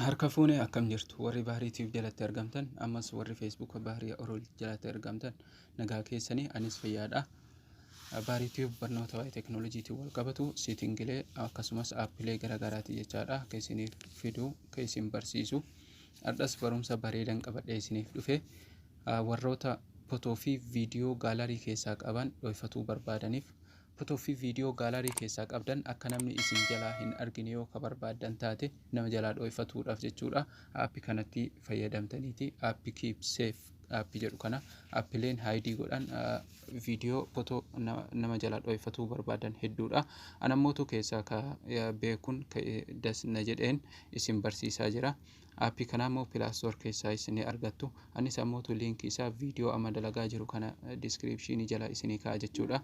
Harka fuunee akkam jirtu warri baariitiif jalatti argamtan ammas warri Facebook baarii orol jalatti argamtan nagaa keessanii anis fayyaadha. Baariitiif barnoota waa'ee teknooloojiitiin wal qabatu siitingilee akkasumas aappilee garaagaraati jechaadha keessaniif fiduu keessin barsiisu. Ardhas barumsa bareedan qabadhee isiniif dhufe warroota footoo fi viidiyoo gaalarii keessaa qaban dho'ifatuu barbaadaniif footoo fi viidiyoo gaalarii keessaa qabdan akka namni isin jalaa hin argine yoo ka barbaadan taate nama jalaa dho'ifatuudhaaf jechuudha. Aappii kanatti fayyadamtaniiti aappii keep safe aappii jedhu kana aappileen haayidii godhan viidiyoo footoo nama jalaa dho'ifatuu barbaadan hedduudha. Anammootu keessaa ka beekun dasna jedheen isin barsiisaa jira. Aappii kana immoo Plaastoor keessaa isin argattu. Anis ammootu liinkii isaa viidiyoo amma dalagaa jiru kana diskiripshinii jala isinii kaa'a jechuudha.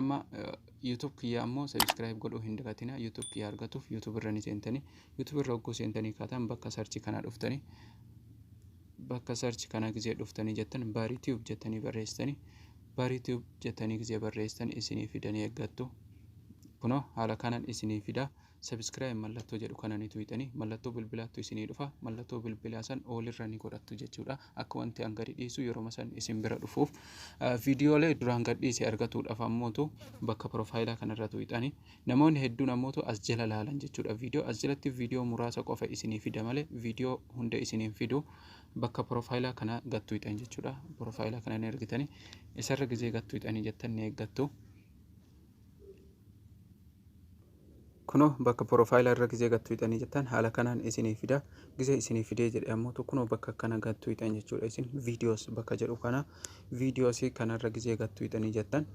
Amma YouTube kiyya ammoo subscribe godhuu hin dagatina. YouTube kiyya argatuuf YouTube irra ni seentanii YouTube irra hogguu seentanii kaatan bakka sarchi kana dhuftanii bakka sarchi kana gizee dhuftanii jettan baariitiif jettanii barreessitanii baariitiif jettanii gizee barreessitan isinii fidanii eeggattu. Kunoo haala kanaan isinii fida. Subscribe mallattoo jedhu kana ni tuqxanii mallattoo bilbilaattu isinii dhufa. Mallattoo bilbilaa san olirra ni godhattu jechuudha. Akka wanti an gadi dhiisu yeroo san isin bira dhufuuf viidiyoolee duraan gad dhiise argatuudhaaf ammootu bakka profaayilaa kanarra tuqxanii namoonni hedduun ammootu as jala laalan jechuudha. Viidiyoo as jalatti viidiyoo muraasa qofa isinii fida malee viidiyoo hunda isiniin fidu. Bakka profaayilaa kana gad tuqxan jechuudha. Profaayilaa kana ni argitanii isarra gizee gad tuqxanii jettan ni eeggattu. Kuno bakka profaayilaa irra gizee gad tuqxanii jettan haala kanaan isinii fida. Gizee isinii fidee jedhe ammootu kuno bakka kana gad tuqxan jechuudha. Isin viidiyoos bakka jedhu kana viidiyoosii kanarra gizee gad tuqxanii jettan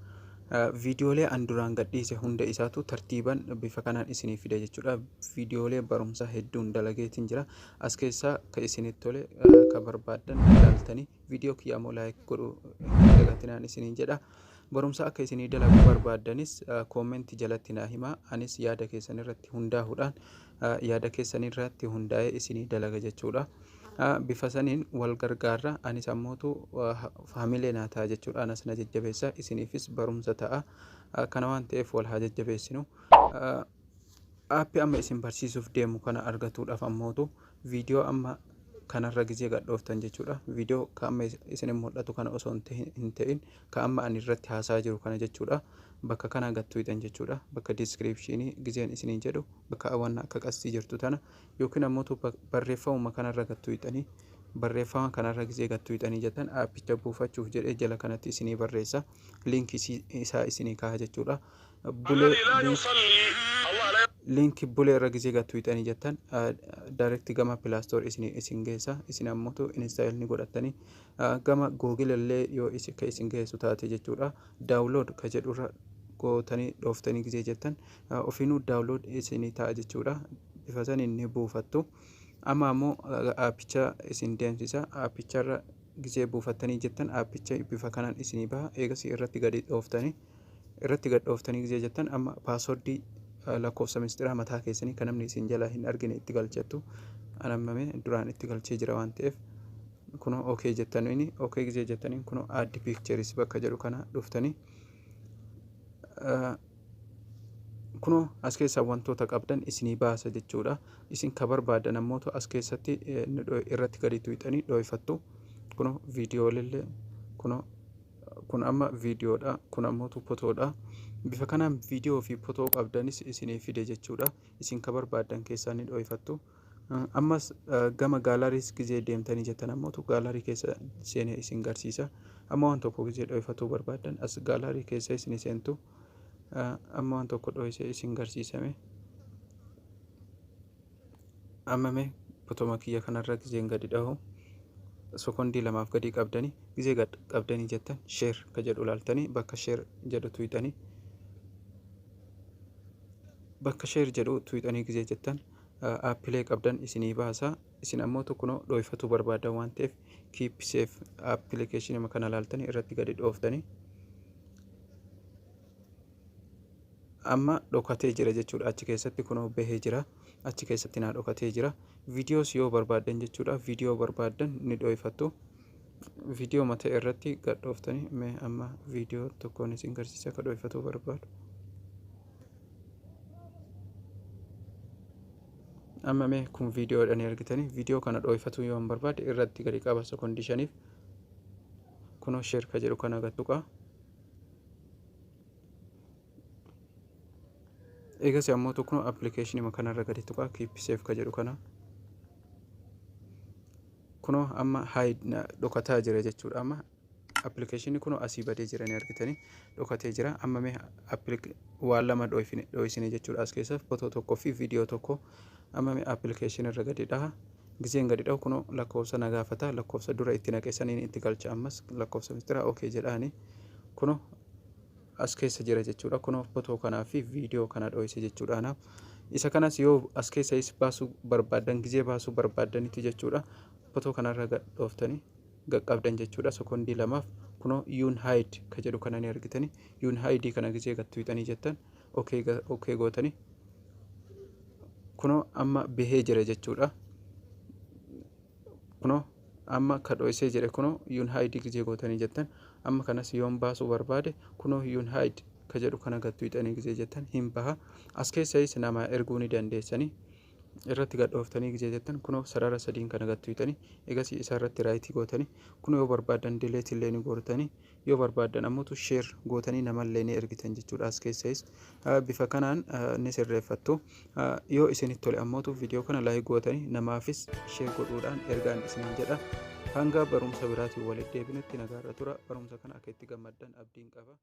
viidiyoolee an duraan gad dhiise hunda isaatu tartiiban bifa kanaan isinii fida jechuudha. Viidiyoolee barumsa hedduun dalageetiin jira. As keessaa ka isinitti tole ka barbaadan ilaaltanii viidiyoo kiyya ammoo laayik godhuu hin dagatinaan isiniin jedha. Barumsa akka isinii dalaguu barbaadanis koomentii jalatti naa himaa. Anis yaada keessan irratti hundaa'uudhaan yaada keessan irratti hundaa'ee isinii dalaga jechuudha. Bifa saniin wal gargaarra. Anis ammootu faamilee naa ta'a jechuudha. Anas na jajjabeessa isiniifis barumsa ta'a. Kana waan ta'eef wal haa jajjabeessinu. Aappii amma isin barsiisuuf deemu kana argatuudhaaf ammootu viidiyoo amma kanarra gizee gad dhooftan jechuudha. Viidiyoo ka amma isin mul'atu kana osoo hin ta'in ka amma ani irratti haasaa jiru kana jechuudha. Bakka kana gad tuqxan jechuudha. Bakka diskiripshinii gizeen isiniin jedhu bakka awwanna akka qastii jirtu tana yookiin ammootu barreeffamuma kanarra gad tuqxanii barreeffama kanarra gizee gad tuqxanii jettan aappicha buufachuuf jedhee jala kanatti isinii barreessa. Liinkii isaa isinii kaa'a jechuudha. Liinkii bulee irra gizee gad tuqxanii jettan daayirektii gama Plaastoor isin geessa. Isin ammootu instaayil ni godhattanii gama Googil illee yoo ka isin geessu taate jechuudha. Daawulood ka jedhurra gootanii dhooftanii gizee jettan ofiinuu daawulood isinii ta'a jechuudha. Bifa saniin ni buufattu. Amma ammoo aappicha isin deemsisa. Aappicharra gizee buufattanii jettan aappicha bifa kanaan isinii baha. Eegas irratti gad dhooftanii gizee jettan amma paaswordii lakkoofsa mistiraa mataa keessanii kan namni isin jalaa hin argine itti galchattu. Anammame duraan itti galchee jira waan ta'eef kuno okay jettanii okay gizee jettanii kuno add pictures bakka jedhu kana dhuftanii kuno as keessaa wantoota qabdan isinii baasa jechuudha. Isin ka barbaadan ammootu as keessatti irratti gadi tuqxanii dho'ifattu. Kuno viidiyoolee kun amma viidiyoodha. Kun ammootu fotoodha. Bifa kanaan viidiyoo fi footoo qabdanis isinii fide jechuudha. Isin ka barbaadan keessaa ni dho'ifattu. Ammas gama gaalariis gizee deemtanii jettan ammootu gaalarii keessa seenee isin garsiisa. Amma waan tokko gizee dho'ifatuu barbaadan as gaalarii keessa isin seentu. Amma waan tokko dho'isee isin garsiisame. Ammame footoo kiyya kanarra gizeen gadi dhahu. Sekondii lamaaf gadi qabdanii gizee gad qabdanii jettan sheer ka jedhu ilaaltanii bakka sheer jedhu tuqxanii bakka sheer jedhu tuqxanii gizee jettan aappilee qabdan isinii baasa. Isin ammootu kunoo dho'ifatuu barbaadan waan ta'eef keep safe appilikeeshinii kana ilaaltanii irratti gadi dhooftanii amma dhokatee jira jechuudha. Achi keessatti kunoo bahee jira. Achi keessatti naa dhokatee jira. Viidiyoos yoo barbaadan jechuudha. Viidiyoo barbaadan ni dho'ifattu. Viidiyoo mata irratti gad dhooftanii mee amma viidiyoo tokkoon isin garsiisa akka dho'ifatuu barbaadu. amma mee kun viidiyoodhaan argitanii viidiyoo kana dhoofatu yoo hin barbaade irratti gadi qaba sekondishaniif kunoo share ka jedhu kana gattuqa egas ammoo tokko application kanarra gadi tuqa keep save ka jedhu kana kunoo amma hide dhokataa jira jechuudha amma application kuno asii badee jiranii argitanii dhokatee jira amma mee waan lama dhoofine jechuudha as keessa footoo tokko fi viidiyoo tokko amma mee application irra gadi dhaha giseen gadi dhahu kuno lakkoofsa nagaafata lakkoofsa dura itti naqeessaniin itti galcha ammas lakkoofsa mistira okay jedhaani kuno as keessa jira jechuudha kuno footoo kanaa fi viidiyoo kana dhoofise jechuudha isa kanas yoo as keessa is baasuu barbaadan gisee baasuu barbaadanitti jechuudha footoo kanarra dhooftanii gaqqabdan jechuudha sekondii lamaaf kuno yun hide ka jedhu kana ni argitanii yun hide kana gisee gattuutanii jettan okay gootanii kuno amma behee jira jechuudha kuno amma ka dhoysee jira kuno yun hide gisee gootanii jettan amma kanas yoon baasuu barbaade kuno yun hide ka jedhu kana gattuutanii gisee jettan hin baha as keessais nama erguu ni dandeessanii irratti gadhooftanii gisee jettan kuno sarara sadiin kana gattuutanii egas isa irratti raayitii gootanii kuno yoo barbaadan delete illee ni gootanii yoo barbaadan ammoo share gootanii namallee ni ergitan jechuudha as keessais bifa kanaan ni sirreeffattu yoo isinitti tole ammoo viidiyoo kana like gootanii namaafis share godhuudhaan ergaan isiniin jedha hanga barumsa biraatiin walitti deebinutti nagaarra tura barumsa kana akka itti gammaddan abdiin qaba